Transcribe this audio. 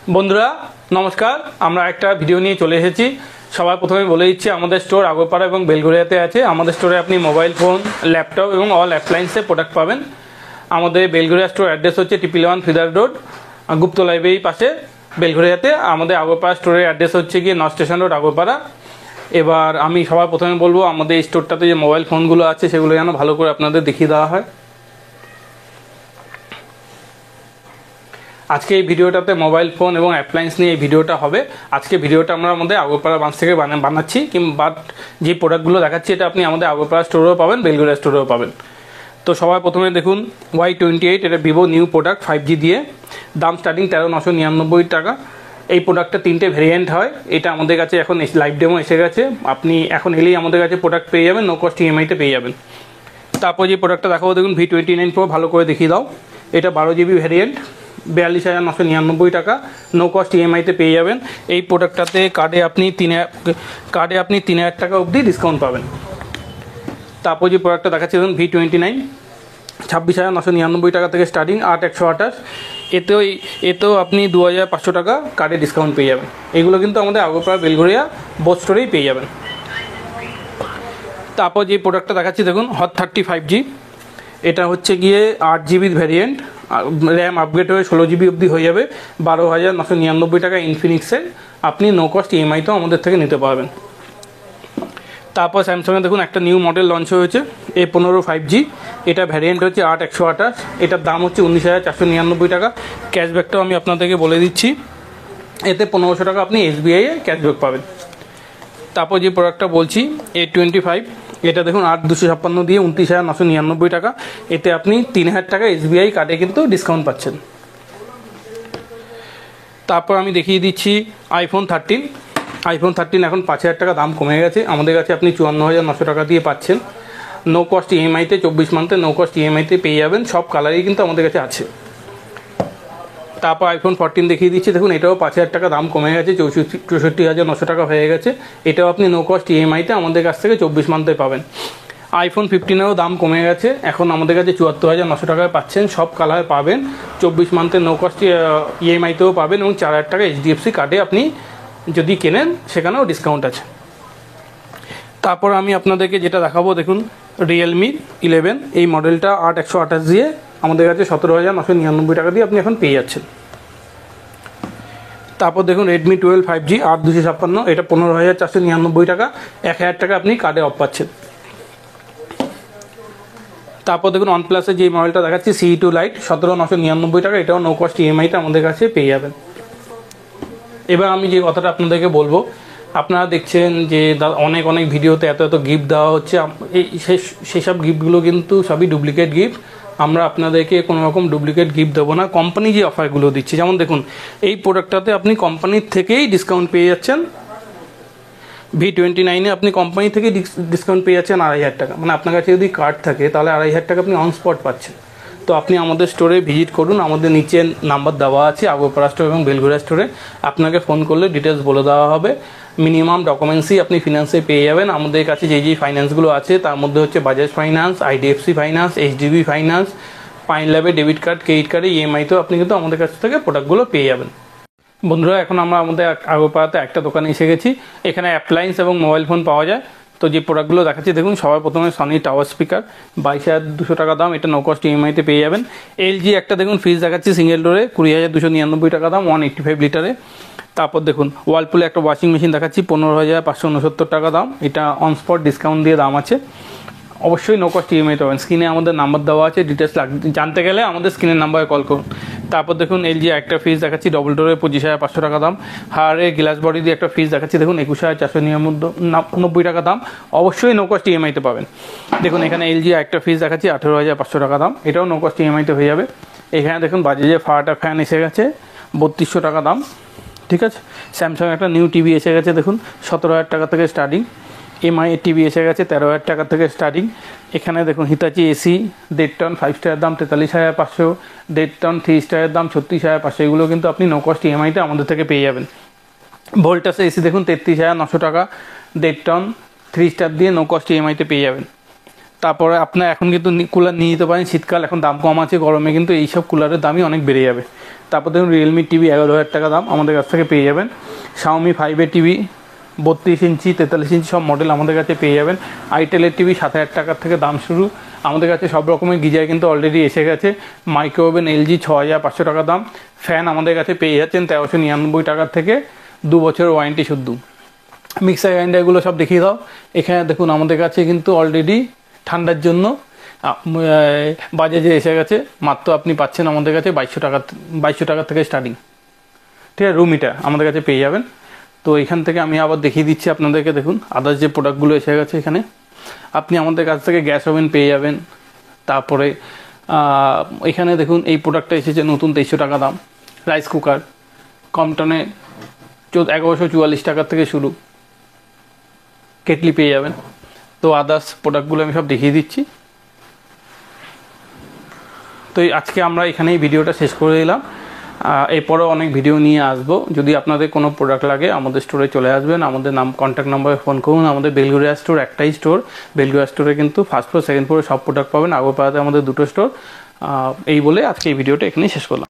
বন্ধুরা নমস্কার, আমরা একটা ভিডিও নিয়ে চলে এসেছি। সবার প্রথমে বলে দিচ্ছি, আমাদের স্টোর আগরপাড়া এবং বেলঘরিয়াতে আছে। আমাদের স্টোরে আপনি মোবাইল ফোন, ল্যাপটপ এবং অল অ্যাপ্লায়েন্সের প্রোডাক্ট পাবেন। আমাদের বেলঘরিয়া স্টোর অ্যাড্রেস হচ্ছে 111 ফিদার রোড, গুপ্ত লাইব্রেরির পাশে বেলঘরিয়াতে। আমাদের আগরপাড়া স্টোরের অ্যাড্রেস হচ্ছে গিয়ে নর্থ স্টেশন রোড আগরপাড়া। এবার আমি সবার প্রথমে বলবো, আমাদের এই স্টোরটাতে যে মোবাইল ফোনগুলো আছে সেগুলো যেন ভালো করে আপনাদের দেখিয়ে দেওয়া হয়। আজকে এই ভিডিওটাতে মোবাইল ফোন এবং অ্যাপ্লায়েন্স নিয়ে এই ভিডিওটা হবে। আজকে ভিডিওটা আমরা আমাদের আগরপাড়া ব্রাঞ্চ থেকে বানাচ্ছি, বাট যে প্রোডাক্টগুলো দেখাচ্ছি এটা আপনি আমাদের আগরপাড়া স্টোরেও পাবেন, বেলঘরিয়া স্টোরেও পাবেন। তো সবার প্রথমে দেখুন Y28, এটা ভিভো নিউ প্রোডাক্ট 5G দিয়ে, দাম স্টার্টিং 13,999 টাকা। এই প্রোডাক্টটা 3টে ভেরিয়েন্ট হয়। এটা আমাদের কাছে এখন লাইভ ডেমো এসে গেছে, আপনি এখন এলেই আমাদের কাছে প্রোডাক্ট পেয়ে যাবেন, নো কস্ট EMI-তে পেয়ে যাবেন। তারপর যে প্রোডাক্টটা দেখাবো দেখুন V29 Pro, ভালো করে দেখিয়ে দাও। এটা 12GB ভেরিয়েন্ট, 42,999 টাকা, নো কস্ট EMI-তে পেয়ে যাবেন। এই প্রোডাক্টটাতে কার্ডে আপনি 3,000 টাকা অবধি ডিসকাউন্ট পাবেন। তারপর যে প্রোডাক্টটা দেখাচ্ছি দেখুন V29, 26,999 টাকা থেকে স্টার্টিং, 8/128। এতেও আপনি 2,500 টাকা কার্ডে ডিসকাউন্ট পেয়ে যাবেন। এগুলো কিন্তু আমাদের আগরপাড়া বেলঘরিয়া বোথ স্টোরেই পেয়ে যাবেন। তারপর যে প্রোডাক্টটা দেখাচ্ছি দেখুন Hot 30 5G, এটা হচ্ছে গিয়ে 8GB ভ্যারিয়েন্ট, র্যাম আপগ্রেড হয়ে 16GB অবধি হয়ে যাবে, 12,999 টাকা ইনফিনিক্সের। আপনি নো কস্ট EMI-তেও আমাদের থেকে নিতে পারবেন। তারপর স্যামসাংয়ে দেখুন একটা নিউ মডেল লঞ্চ হয়েছে, A15 5G, এটা ভ্যারিয়েন্ট হচ্ছে 8/128। এটার দাম হচ্ছে 19,499 টাকা। ক্যাশব্যাকটাও আমি আপনাদেরকে বলে দিচ্ছি, এতে 1500 টাকা আপনি SBI-এ ক্যাশব্যাক পাবেন। তারপর যে প্রোডাক্টটা বলছি A25, এটা দেখুন 8/256 দিয়ে 29,999 টাকা। এতে আপনি 3,000 টাকা SBI কার্ডে কিন্তু ডিসকাউন্ট পাচ্ছেন। তারপর আমি দেখিয়ে দিচ্ছি iPhone 13 এখন 5,000 টাকা দাম কমে গেছে। আমাদের কাছে আপনি 54,900 টাকা দিয়ে পাচ্ছেন, নো কস্ট EMI-তে 24 মান্থে নো কস্ট EMI-তে পেয়ে যাবেন। সব কালারই কিন্তু আমাদের কাছে আছে। তারপর iPhone 14 দেখিয়ে দিচ্ছি দেখুন, এটাও 5,000 টাকা দাম কমে গেছে, 64,900 টাকা হয়ে গেছে। এটাও আপনি নো কস্ট EMI-তে আমাদের কাছ থেকে 24 মান্থে পাবেন। iPhone 15-এরও দাম কমে গেছে, এখন আমাদের কাছে 74,900 টাকায় পাচ্ছেন। সব কালার পাবেন, 24 মান্থে নো কস্ট EMI-তেও পাবেন এবং 4,000 টাকা HDFC কার্ডে আপনি যদি কেনেন সেখানেও ডিসকাউন্ট আছে। তারপর আমি আপনাদেরকে যেটা দেখাবো দেখুন Realme 11, এই মডেলটা 8/128 দিয়ে আমাদের কাছে 17,999 টাকা দিয়ে আপনি এখন পেয়ে যাচ্ছেন। তারপর দেখুন Redmi 12 5G 8/256, এটা 15,499 টাকা, 1,000 টাকা আপনি কার্ডে অফ পাচ্ছেন। তারপর দেখুন OnePlus-এর যে মডেলটা দেখাচ্ছি CE2 Lite 17,999 টাকা, এটাও নো কস্ট EMI-তে আমাদের কাছে পেয়ে যাবেন। এবার আমি যে কথাটা আপনাদেরকে বলবো, আপনারা দেখছেন যে অনেক ভিডিওতে এত গিফট দেওয়া হচ্ছে, সেসব গিফটগুলো কিন্তু সবই ডুপ্লিকেট গিফট। আমরা আপনাদেরকে কোনো রকম ডুপ্লিকেট গিফট দেবো না। কোম্পানি যে অফারগুলো দিচ্ছে, যেমন দেখুন এই প্রোডাক্টটাতে আপনি কোম্পানির থেকেই ডিসকাউন্ট পেয়ে যাচ্ছেন। V29-এ আপনি কোম্পানি থেকে ডিসকাউন্ট পেয়ে যাচ্ছেন 2,500 টাকা, মানে আপনার কাছে যদি কার্ড থাকে তাহলে 2,500 টাকা আপনি অন স্পট পাচ্ছেন। তো আপনি আমাদের স্টোরে ভিজিট করুন, আমাদের নিচে নাম্বার দেওয়া আছে আগরপাড়া স্টোর এবং বেলঘরিয়া স্টোরে। আপনাকে ফোন করলে ডিটেলস বলে দেওয়া হবে। মিনিমাম ডকুমেন্টসই আপনি ফিনান্সে পেয়ে যাবেন। আমাদের কাছে যেই ফাইন্যান্সগুলো আছে তার মধ্যে হচ্ছে Bajaj finance, IDFC finance, HDB finance, pine ল্যাবে ডেবিট কার্ড, ক্রেডিট কার্ডে EMI-তেও আপনি কিন্তু আমাদের কাছ থেকে প্রোডাক্টগুলো পেয়ে যাবেন। বন্ধুরা এখন আমরা আমাদের আগরপাড়াতে একটা দোকানে এসে গেছি, এখানে অ্যাপ্লায়েন্স এবং মোবাইল ফোন পাওয়া যায়। তো যে প্রোডাক্টগুলো দেখাচ্ছি দেখুন, সবার প্রথমে সনি টাওয়ার স্পিকার 22,200 টাকা দাম, এটা নো কস্ট EMI-তে পেয়ে যাবেন। LG একটা দেখুন ফ্রিজ দেখাচ্ছি সিঙ্গেল ডোরে, 20,299 টাকা দাম, 185 লিটারে। তারপর দেখুন ওয়ালপুলে একটা ওয়াশিং মেশিন দেখাচ্ছি 15,569 টাকা দাম, এটা অন স্পট ডিসকাউন্ট দিয়ে দাম আছে। অবশ্যই নো কস্ট EMI-তে পাবেন। স্ক্রিনে আমাদের নাম্বার দেওয়া আছে, ডিটেলস জানতে গেলে আমাদের স্ক্রিনের নাম্বারে কল করুন। তারপর দেখুন LG একটা ফ্রিজ দেখাচ্ছি ডবল ডোরে, 25,500 টাকা দাম। হারের গ্লাস বডি দিয়ে একটা ফ্রিজ দেখাচ্ছি দেখুন, 21,499 টাকা দাম, অবশ্যই নো কস্ট EMI-তে পাবেন। দেখুন এখানে LG একটা ফ্রিজ দেখাচ্ছি 18,500 টাকা দাম, এটাও নো কস্ট EMI-তে হয়ে যাবে। এখানে দেখুন বাজাজের ফারাটা ফ্যান এসে গেছে 3200 টাকা দাম, ঠিক আছে। স্যামসাং একটা নিউ টিভি এসে গেছে দেখুন, 17,000 টাকা থেকে স্টার্টিং। MI টিভি এসে গেছে 13,000 টাকা থেকে স্টার্টিং। এখানে দেখুন হিতাচি AC 1.5 টন 5 স্টারের দাম 43,500, 1.5 টন 3 স্টারের দাম 36,500। এগুলো কিন্তু আপনি নো কস্ট EMI-তে আমাদের থেকে পেয়ে যাবেন। ভোল্টাসে AC দেখুন 33,900 টাকা, 1.5 টন 3 স্টার দিয়ে নো কস্ট EMI-তে পেয়ে যাবেন। তারপরে আপনার এখন কিন্তু কুলার নিয়ে যেতে পারেন, শীতকাল এখন দাম কম আছে, গরমে কিন্তু এইসব কুলারের দামই অনেক বেড়ে যাবে। তারপর দেখুন রিয়েলমি টিভি 11,000 টাকা দাম আমাদের কাছ থেকে পেয়ে যাবেন। শাওমি 5 টিভি 32 ইঞ্চি 43 ইঞ্চি সব মডেল আমাদের কাছে পেয়ে যাবেন। আইটেলের টিভি 7,000 টাকার থেকে দাম শুরু। আমাদের কাছে সব রকমের গিজার কিন্তু অলরেডি এসে গেছে। মাইক্রোওভেন এলজি 6,500 টাকা দাম। ফ্যান আমাদের কাছে পেয়ে যাচ্ছেন 1399 টাকার থেকে, 2 বছরের ওয়ারেন্টি শুদ্ধ। মিক্সার গ্রাইন্ডারগুলো সব দেখিয়ে দাও। এখানে দেখুন আমাদের কাছে কিন্তু অলরেডি ঠান্ডার জন্য বাজাজে এসে গেছে, মাত্র আপনি পাচ্ছেন আমাদের কাছে 2200 টাকা থেকে স্টার্টিং। ঠিক আছে, রুম হিটার আমাদের কাছে পেয়ে যাবেন। তো এখান থেকে আমি আবার দেখিয়ে দিচ্ছি আপনাদেরকে, দেখুন আদার্স যে প্রোডাক্টগুলো এসে গেছে এখানে। আপনি আমাদের কাছ থেকে গ্যাস ওভেন পেয়ে যাবেন। তারপরে এখানে দেখুন এই প্রোডাক্টটা এসেছে নতুন 2300 টাকা দাম। রাইস কুকার কমটনে 1144 টাকার থেকে শুরু, কেটলি পেয়ে যাবেন। তো আদার্স প্রোডাক্টগুলো আমি সব দেখিয়ে দিচ্ছি। তো আজকে আমরা এখানেই ভিডিওটা শেষ করে দিলাম। এরপরেও অনেক ভিডিও নিয়ে আসবো। যদি আপনাদের কোনো প্রোডাক্ট লাগে আমাদের স্টোরে চলে আসবেন, আমাদের কন্ট্যাক্ট নাম্বারে ফোন করুন। আমাদের বেলঘরিয়া স্টোর একটাই স্টোর। বেলঘরিয়া স্টোরে কিন্তু ফার্স্ট ফ্লোর সেকেন্ড ফ্লোরে সব প্রোডাক্ট পাবেন। আগরপাড়াতে আমাদের 2টো স্টোর। এই বলে আজকে এই ভিডিওটা এখানেই শেষ করলাম।